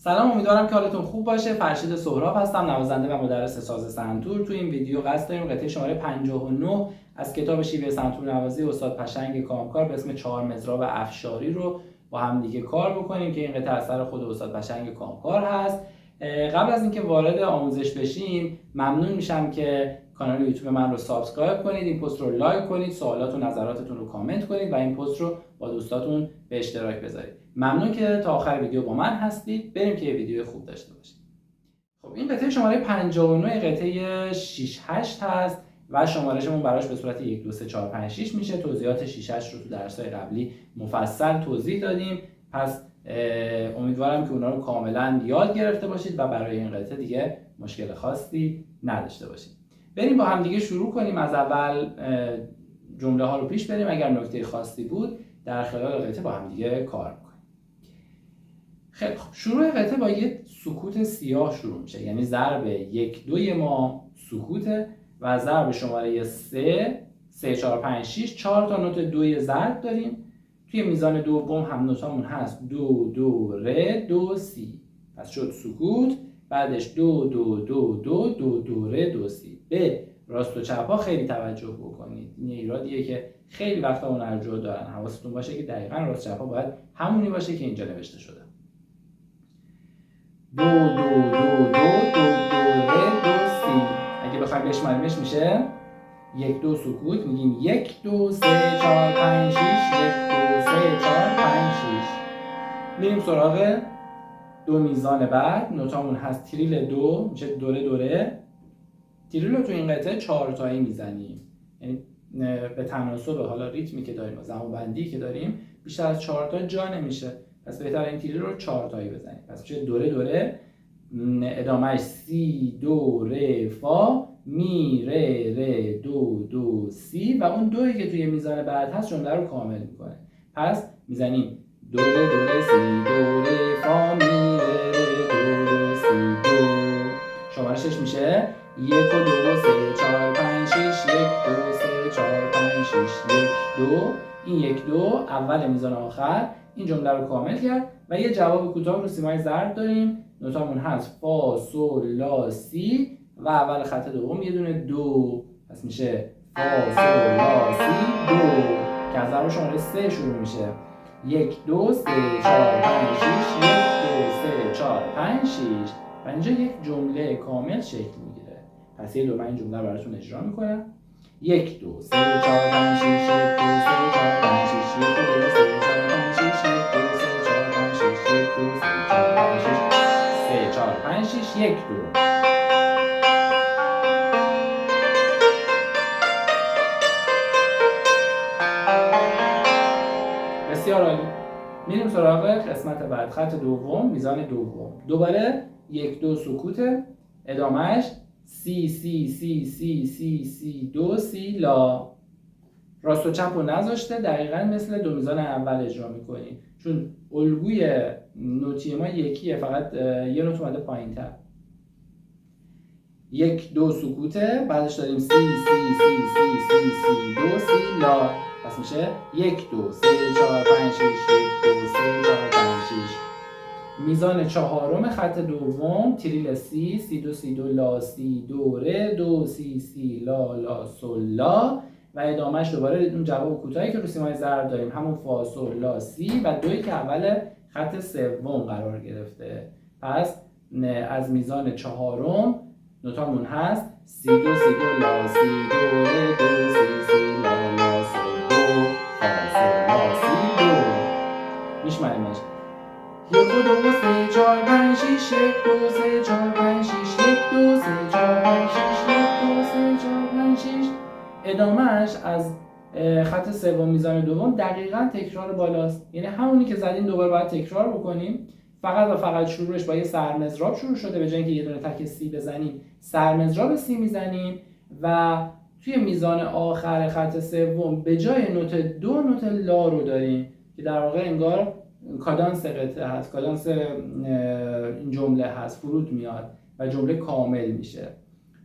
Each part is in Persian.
سلام، امیدوارم که حالتون خوب باشه. فرشید سهراب هستم، نوازنده و مدرس ساز سنتور. تو این ویدیو قصد داریم قطعه شماره 59 از کتاب شیوه سنتور نوازی استاد پشنگ کامکار به اسم 4 مضراب افشاری رو با هم دیگه کار بکنیم که این قطعه اثر خود استاد پشنگ کامکار هست. قبل از اینکه وارد آموزش بشیم ممنون میشم که کانال یوتیوب من رو سابسکرایب کنید، این پست رو لایک کنید، سوالات و نظراتتون رو کامنت کنید و این پست رو با دوستاتون به اشتراک بذارید. ممنون که تا آخر ویدیو با من هستید. بریم که یه ویدیو خوب داشته باشید. خب این قطعه شماره 59 قطعه 6 8 هست و شمارشمون براش به صورت 1 2 3 4 5 6 میشه. توضیحات 6 8 رو تو درس‌های قبلی مفصل توضیح دادیم. پس امیدوارم که اونا رو کاملا یاد گرفته باشید و برای این قطعه دیگه مشکل خاصی نداشته باشید. بریم با هم دیگه شروع کنیم. از اول جمله ها رو پیش بریم. اگر نکته خاصی بود در خلال قطعه با هم دیگه کار می‌کنیم. خیلی خوب، شروع قطعه با یه سکوت سیاه شروع میشه، یعنی ضرب 1 2 ما سکوته و ضرب شماره 3 3 4 5 6 4 تا نوت دوی ضرب داریم. توی میزان دوم هم نوتامون هست دو دو ره دو سی. پس شد سکوت، بعدش دو دو دو دو دو دو ره دو سی. به راست و چپ ها خیلی توجه بکنید. این ایرادیه که خیلی وقتا اون ارجوع دارن. حواستون باشه که دقیقاً راست چپ ها باید همونی باشه که اینجا نوشته شده. دو دو دو دو دو دو ره دو سی. اگه بخوایم بشماریمش میشه 1 2 سکوت، میگیم 1 2 3 4 5 6 1 2 3 4 5 6. میریم سراغ دو میزان بعد. نوتامون هست تریل دو، میشه دوره دوره. تریل رو تو این قطعه 4 تایی میزنیم، یعنی به تناسب حالا ریتمی که داریم و زمانبندی که داریم بیشتر از 4 تا جا نمیشه. پس بهتر این تریل رو 4 تایی بزنیم. پس میشه دوره دوره، ادامهش سی دو ره فا می ره ره دو دو سی و اون دوی که توی میزان بعد هست جمله رو کامل میکنه. پس میزنیم دوره دوره سی دوره فا می ره ره دو دو سی دو. شمارشش میشه 1 و 2 و 3 4 5 6 1 2 3 4 5 6 1 2. این 1 2 اول میزان آخر این جمله رو کامل کرد و یه جواب کوتاه رو سیمای ضرب داریم. نوتامون هست فا سول لا سی و اول خط دوم یه دونه دو. پس میشه فا سول لا سی دو که از ضرب شماره 3 شروع میشه. 1 2 3 4 5 6 1 2 3 4 5 6 و اینجا یک جمله کامل شکل میگیره. پس یه دور من این جمله رو براتون اجرا میکنم. 1 2 3 4 5 6 1 2 3 4 5 6 1 2 3 4 5 6 1 2 3 4 5 6 1 2 3 4 5 6 3 4 5 6 1 2. بسیار عالی. میریم سراغ قسمت بعد. خط دوم، میزان دوم. دوباره 1 2 سکوته، ادامهش سی سی سی سی سی سی دو سی لا. راست و چپ رو نذاشته، دقیقاً مثل دو میزان اول اجرا میکنیم چون الگوی نوتی ما یکیه، فقط یه نوت اومده پایین‌تر. 1 2 سکوته، بعدش داریم سی سی سی سی سی سی دو سی لا. پس میشه 1 2 3 4 5 6 1 2 3 4 5 6. میزان چهارم خط دوم تریل سی سی دو سی دو لا سی دو ره دو سی سی لا لا سول لا و ادامهش دوباره اون جواب کوتاهی که رو سیمای ضرب داریم، همون فا سول لا سی و دوی که اول خط سوم قرار گرفته. پس از میزان چهارم نوتامون هست سی دو سی دو لا سی دو ره دو سی سی لا لا سول دو فا سول لا سی دو. میشماریمش 1 2 3 4 5 6 1 2 3 4 5 6 1 2 3 4 5 6 1 2 3 4 5 6. ادامهش از خط سوم میزان دوم دقیقاً تکرار بالاست، یعنی همونی که زدیم دوباره باید تکرار بکنیم. فقط و فقط شروعش با یه سرمضراب شروع شده، به جای اینکه یه دونه تک سی بزنیم سرمضراب سی میزنیم و توی میزان آخر خط سوم به جای نوت دو نوت لا رو داریم که در واقع انگار کادانس قطعه هست، کادانس این جمله هست، فرود میاد و جمله کامل میشه.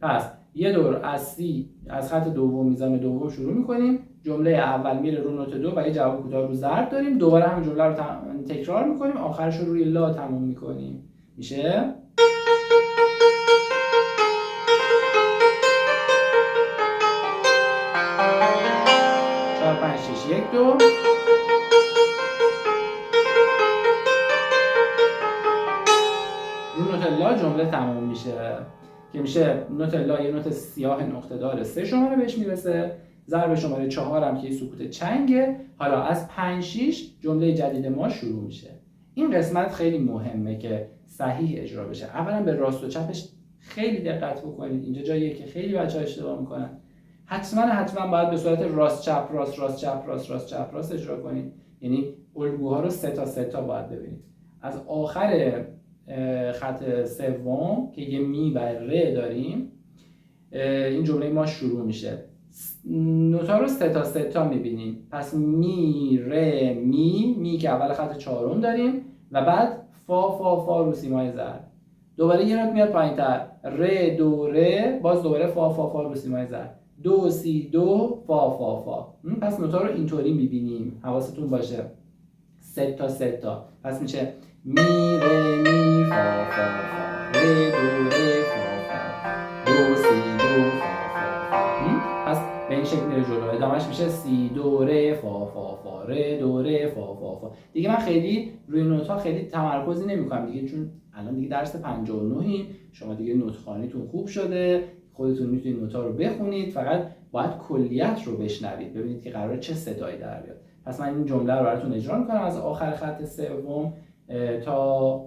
پس یه دور از سی از خط دوم میزان دوم شروع میکنیم، جمله اول میره رو نوت دو و یه جواب کوتاه رو ضرب داریم، دوباره هم جمله رو تکرار میکنیم، آخرش رو روی لا تموم میکنیم. میشه 4 5 6 1 2. رو نوت لا جمله تموم میشه که میشه نوت لا یه نوت سیاه نقطه دار 3 شماره بهش میرسه، ضرب شماره 4 هم که یه سکوت چنگه. حالا از 5 6 جمله جدید ما شروع میشه. این قسمت خیلی مهمه که صحیح اجرا بشه. اولا به راست و چپش خیلی دقت بکنید. اینجا جاییه که خیلی بچه‌ها اشتباه میکنن. حتما باید به صورت راست چپ راست راست چپ راست راست چپ راست اجرا کنید. یعنی الگوها رو سه تا باید ببینید. از آخر خط سوم که یه می و ر داریم این جمله ما شروع میشه. نوتا رو سه تا میبینیم. پس می ر می که اول خط چهارم داریم و بعد فا رو سیمای زرد. دوباره یه نوت میاد پایین‌تر، ر دو ر، باز دوباره فا رو سیمای زرد، دو سی دو فا. پس نوتا رو اینطوری میبینیم. حواستون باشه سه تا. پس میشه می ر می فا ر دو ر فا دو سی دو فا. پس به این شکل میره جلو. ادامهش میشه سی دو ر فا ر دو ر فا. دیگه من خیلی روی نوت‌ها خیلی تمرکزی نمی‌کنم دیگه، چون الان دیگه درس 59یم. شما دیگه نوت خوانیتون خوب شده، خودتون میتونید نوت‌ها رو بخونید، فقط باید کلیت رو بشنوید ببینید که قراره چه صدایی در بیاد. پس من این جمله رو براتون اجرا میکنم از آخر خط سوم تا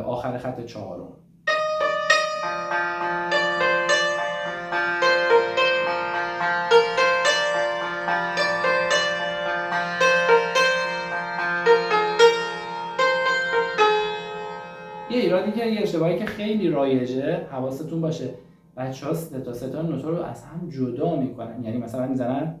آخر خط چهارم. یه ایرادی که یه اشتباهی که خیلی رایجه، حواستون باشه بچه‌ها سه تا نوتا رو از هم جدا میکنن. یعنی مثلا میزنن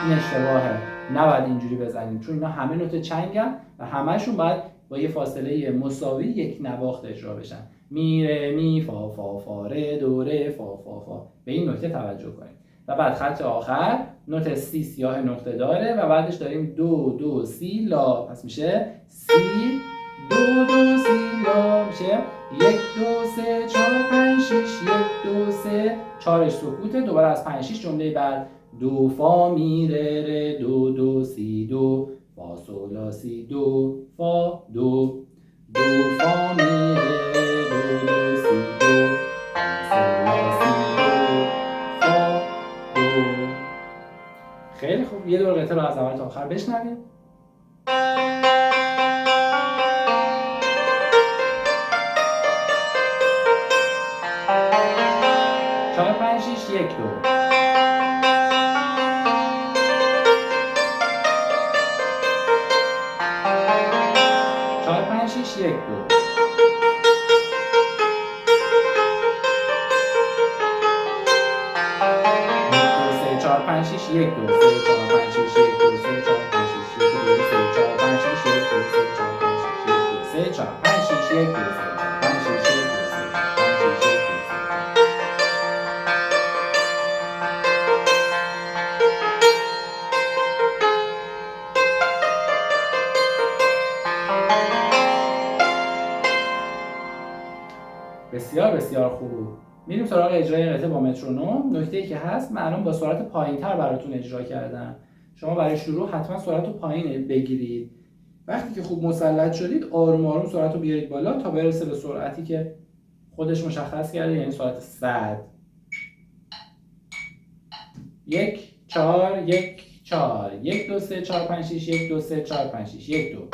این اشتباهه، نباید اینجوری بزنیم چون اینا همه نوت چنگن و همه‌شون باید با یه فاصله مساوی یک نواخت اجرا بشن. می ر می فا ر دو ر فا. به این نکته توجه کنید. و بعد خط آخر نوت سی سیاه نقطه داره و بعدش داریم دو سی لا. پس میشه سی دو سی لا. میشه 1 2 3 4 5 6 1 2 3 4 سکوته. دوباره از 5 6 جمله بعد دو فا می ر دو سی دو فا سو لا سی دو فا دو فا می ر دو سی دو فا سو لا سی دو فا دو. خیلی خوب. یه دور قطعه رو از اول تا آخر بشنویم. 4 5 6 1 2. 4 5 6 1 2. 4 5 6 1 2 3 4 5 6 1 2 3 4 5 6 1 2 3 4 5 6 1 2 3 4 5 6 1 2 3 4 5 6 1 2 3 4 5 6 1 2 3 4 5 6 1 2 3 بسیار خوب. میریم سراغ اجرای قطعه با مترونوم. نکته‌ای که هست، من الان با سرعت پایین‌تر براتون اجرا کردم. شما برای شروع حتما سرعت رو پایین بگیرید. وقتی که خوب مسلط شدید آروم سرعت رو بیارید بالا تا برسه به سرعتی که خودش مشخص کرده، یعنی سرعت 100. 1 4 1 4 1 2 3 4 5 6 1 2 3 4 5 6 1 2.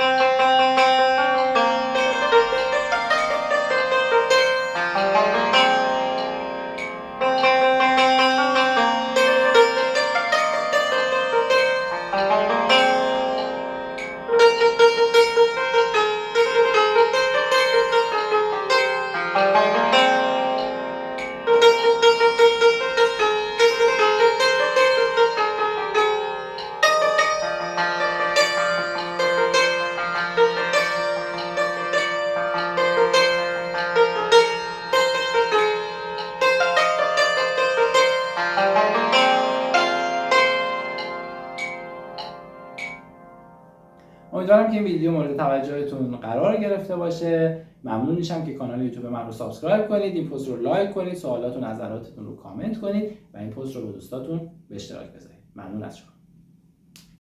امیدوارم که این ویدیو مورد توجهتون قرار گرفته باشه. ممنون میشم که کانال یوتیوب من رو سابسکرایب کنید، این پست رو لایک کنید، سوالات و نظراتتون رو کامنت کنید و این پست رو با دوستاتون به اشتراک بذارید. ممنون از شما.